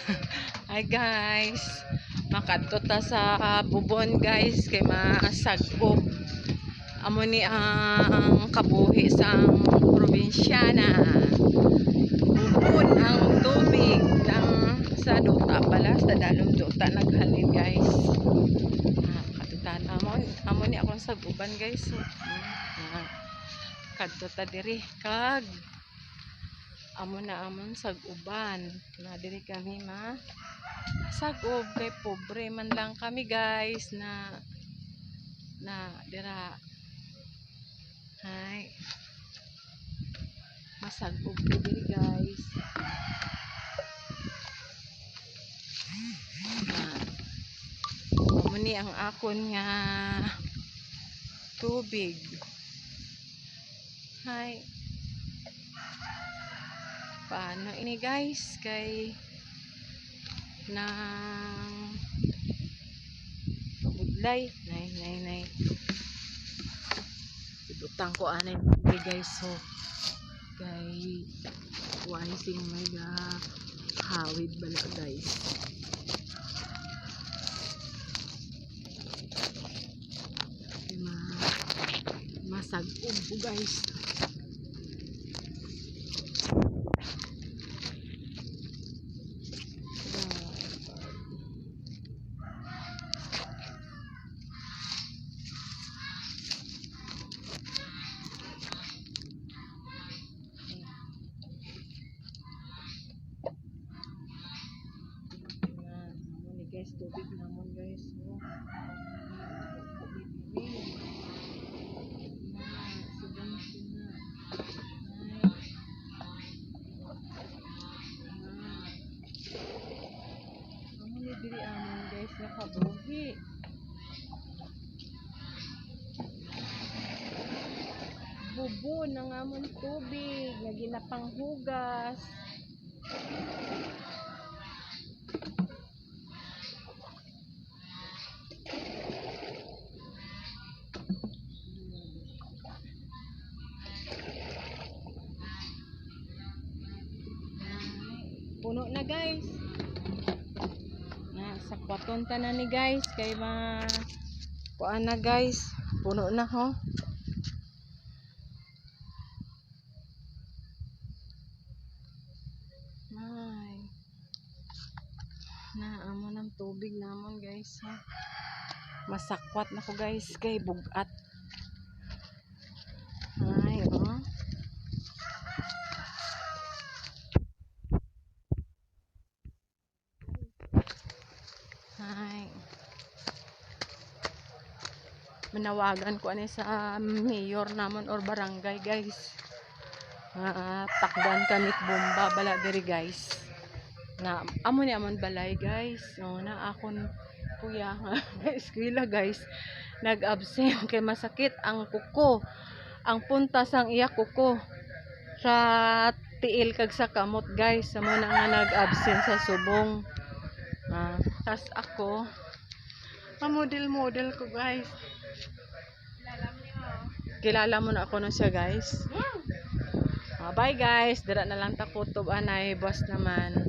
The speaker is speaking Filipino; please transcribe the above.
Hi guys, makadto ta sa Bubon guys kay masagop. Amo ni ang kabuhi sang probinsyana. Bubon ang tubig lang sa duta pala, sa dalom duta naghalin guys. Katutan amo ni akong saguban guys. So, kadto ta diri kag amo na amon saguban na diri kami sagob kay pobre man lang kami guys na dira hay masagob ko diri guys. Amo ni ang akon nga tubig hay. Paano ini guys kay nang budlay nay ibutang ko anay guys. So kay wising may hawid bala guys. Masag-ub po guys. Guys, tubig namon guys. So, diri amon guys nakabuhi. Bubon ang amon tubig nga ginapanghugas. Puno na guys. Sa kwaton ta na ni guys kay kuan na guys. Puno na ho. Ay. Amo ng tubig namon guys. Ha? Masakwat na ko guys kay bugat. Ay, oh. Ay. Manawagan ko ani sa mayor namon or barangay guys. Takdan kamit bomba bala diri guys. Na amo ni amon balay guys. No, na akon kuya eskwela guys. Nag-absent kay masakit ang kuko. Ang puntas ang iya kuko sa tiil kag sa kamot guys. Amo na nga nag-absent sa subong. Tas ako model ko guys. Kilala mo na ako no siya guys. Bye guys, dira na lang ta kutob anay boss naman.